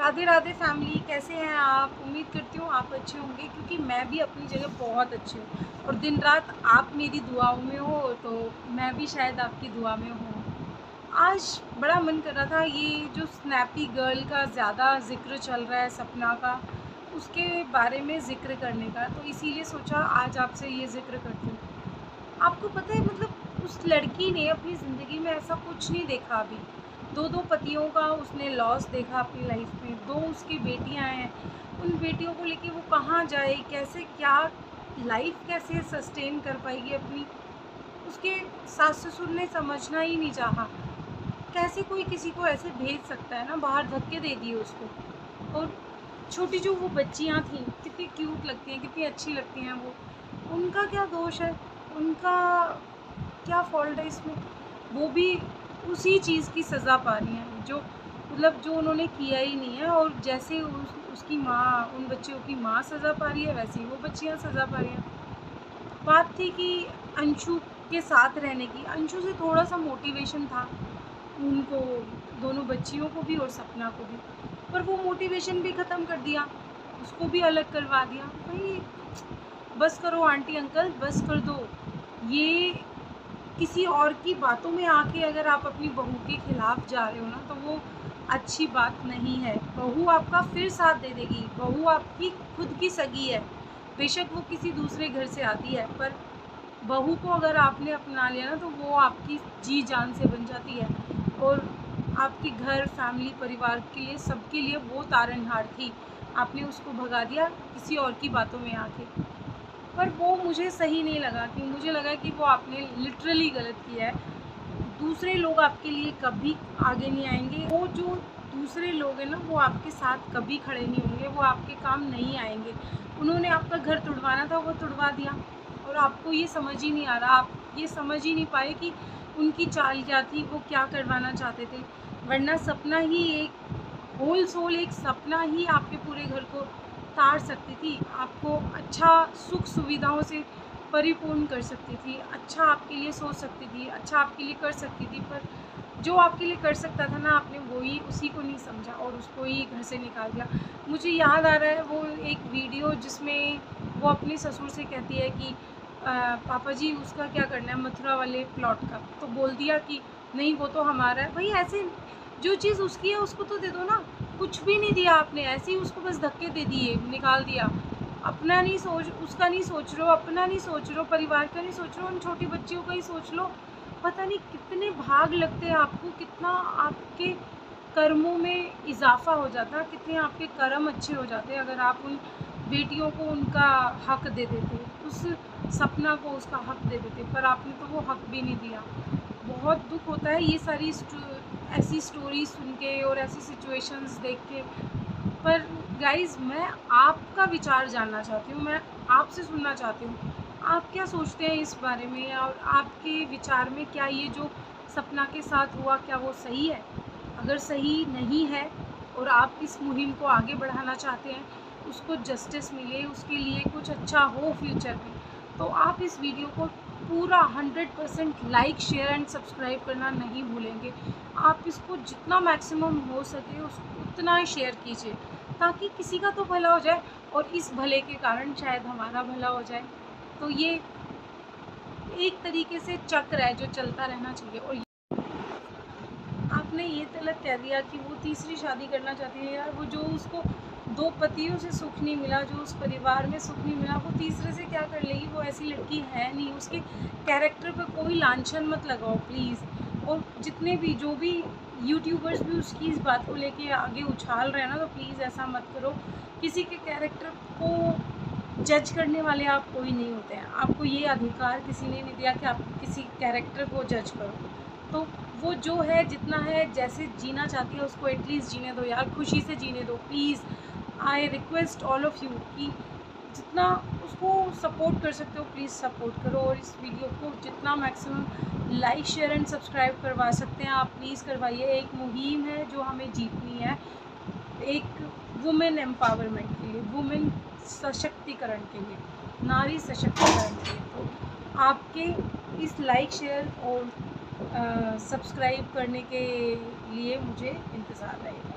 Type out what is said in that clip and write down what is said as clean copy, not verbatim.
Radhe Radhe family, कैसे हैं आप? उम्मीद करती हूँ आप अच्छे होंगे, क्योंकि मैं भी अपनी जगह बहुत अच्छी हूँ और दिन रात आप मेरी दुआओं में हो तो मैं भी शायद आपकी दुआ में हूँ। आज बड़ा मन कर रहा था, ये जो स्नैपी गर्ल का ज़्यादा ज़िक्र चल रहा है, सपना का, उसके बारे में ज़िक्र करने का, तो इसीलिए सोचा आज आपसे ये ज़िक्र करती हूँ। आपको पता है, मतलब उस लड़की ने अपनी ज़िंदगी में ऐसा कुछ नहीं देखा अभी। 2-2 पतियों का उसने लॉस देखा अपनी लाइफ में, 2 उसकी बेटियां हैं। उन बेटियों को लेके वो कहाँ जाए, कैसे क्या लाइफ कैसे सस्टेन कर पाएगी अपनी। उसके सास-ससुर ने समझना ही नहीं चाहा। कैसे कोई किसी को ऐसे भेज सकता है ना, बाहर धक्के दे दिए उसको। और छोटी जो वो बच्चियाँ थीं, कितनी क्यूट लगती हैं, कितनी अच्छी लगती हैं वो। उनका क्या दोष है? उनका क्या फ़ॉल्ट है इसमें? वो भी उसी चीज़ की सज़ा पा रही हैं, जो मतलब जो उन्होंने किया ही नहीं है। और जैसे उसकी माँ, उन बच्चियों की माँ सज़ा पा रही है, वैसे ही वो बच्चियाँ सज़ा पा रही हैं। बात थी कि अंशु के साथ रहने की, अंशु से थोड़ा-सा मोटिवेशन था उनको, दोनों बच्चियों को भी और सपना को भी। पर वो मोटिवेशन भी ख़त्म कर दिया, उसको भी अलग करवा दिया। भई बस करो आंटी अंकल, बस कर दो। ये किसी और की बातों में आके अगर आप अपनी बहू के खिलाफ जा रहे हो ना, तो वो अच्छी बात नहीं है। बहू आपका फिर साथ दे देगी, बहू आपकी खुद की सगी है, बेशक वो किसी दूसरे घर से आती है, पर बहू को अगर आपने अपना लिया ना, तो वो आपकी जी जान से बन जाती है। और आपके घर, फैमिली, परिवार के लिए, सबके लिए वो तारनहार थी। आपने उसको भगा दिया किसी और की बातों में आके। पर वो मुझे सही नहीं लगा, कि मुझे लगा कि वो आपने लिटरली गलत किया है। दूसरे लोग आपके लिए कभी आगे नहीं आएँगे। वो जो दूसरे लोग हैं ना, वो आपके साथ कभी खड़े नहीं होंगे, वो आपके काम नहीं आएँगे। उन्होंने आपका घर तुड़वाना था, वो तुड़वा दिया और आपको ये समझ ही नहीं आ रहा। आप ये समझ ही नहीं पाए कि उनकी चाल क्या थी, वो क्या करवाना चाहते थे। वरना सपना ही एक होल सोल, एक सपना ही आपके पूरे घर को तार सकती थी, आपको अच्छा सुख सुविधाओं से परिपूर्ण कर सकती थी, अच्छा आपके लिए सोच सकती थी, अच्छा आपके लिए कर सकती थी। पर जो आपके लिए कर सकता था ना, आपने वही उसी को नहीं समझा और उसको ही घर से निकाल दिया। मुझे याद आ रहा है वो एक वीडियो जिसमें वो अपने ससुर से कहती है कि पापा जी उसका क्या करना है मथुरा वाले प्लॉट का, तो बोल दिया कि नहीं वो तो हमारा है। भाई ऐसे जो चीज़ उसकी है उसको तो दे दो ना। कुछ भी नहीं दिया आपने, ऐसे ही उसको बस धक्के दे दिए, निकाल दिया। अपना नहीं सोच, उसका नहीं सोच रहे हो, अपना नहीं सोच रहे हो, परिवार का नहीं सोच रहे हो, उन छोटी बच्चियों का ही सोच लो। पता नहीं कितने भाग लगते हैं आपको, कितना आपके कर्मों में इज़ाफ़ा हो जाता, कितने आपके कर्म अच्छे हो जाते अगर आप उन बेटियों को उनका हक दे देते, उस सपना को उसका हक दे देते। पर आपने तो वो हक भी नहीं दिया। बहुत दुःख होता है ये सारी ऐसी स्टोरी सुन के और ऐसी सिचुएशंस देख के। पर गाइज़, मैं आपका विचार जानना चाहती हूँ, मैं आपसे सुनना चाहती हूँ। आप क्या सोचते हैं इस बारे में, और आपके विचार में क्या ये जो सपना के साथ हुआ, क्या वो सही है? अगर सही नहीं है और आप इस मुहिम को आगे बढ़ाना चाहते हैं, उसको जस्टिस मिले, उसके लिए कुछ अच्छा हो फ्यूचर में, तो आप इस वीडियो को पूरा 100% लाइक, शेयर एंड सब्सक्राइब करना नहीं भूलेंगे। आप इसको जितना मैक्सिमम हो सके उतना शेयर कीजिए, ताकि किसी का तो भला हो जाए और इस भले के कारण शायद हमारा भला हो जाए। तो ये एक तरीके से चक्र है जो चलता रहना चाहिए। और आपने ये तलक कह दिया कि वो तीसरी शादी करना चाहती है। यार, वो जो उसको 2 पतियों से सुख नहीं मिला, जो उस परिवार में सुख नहीं मिला, वो तीसरे से क्या कर लेगी? वो ऐसी लड़की है नहीं। उसके कैरेक्टर पे कोई लांछन मत लगाओ प्लीज़। और जितने भी जो भी यूट्यूबर्स भी उसकी इस बात को लेके आगे उछाल रहे हैं ना, तो प्लीज़ ऐसा मत करो। किसी के कैरेक्टर को जज करने वाले आप कोई नहीं होते हैं। आपको ये अधिकार किसी ने नहीं दिया कि आप किसी कैरेक्टर को जज करो। तो वो जो है, जितना है, जैसे जीना चाहती है उसको एटलीस्ट जीने दो यार, खुशी से जीने दो please. I request all of you कि जितना उसको सपोर्ट कर सकते हो प्लीज़ सपोर्ट करो, और इस वीडियो को जितना maximum like, share and subscribe करवा सकते हैं आप प्लीज़ करवाइए। एक मुहिम है जो हमें जीतनी है, एक वुमेन एम्पावरमेंट के लिए, वुमेन सशक्तिकरण के लिए, नारी सशक्तिकरण के लिए। तो आपके इस लाइक, शेयर और सब्सक्राइब करने के लिए मुझे इंतज़ार रहेगा।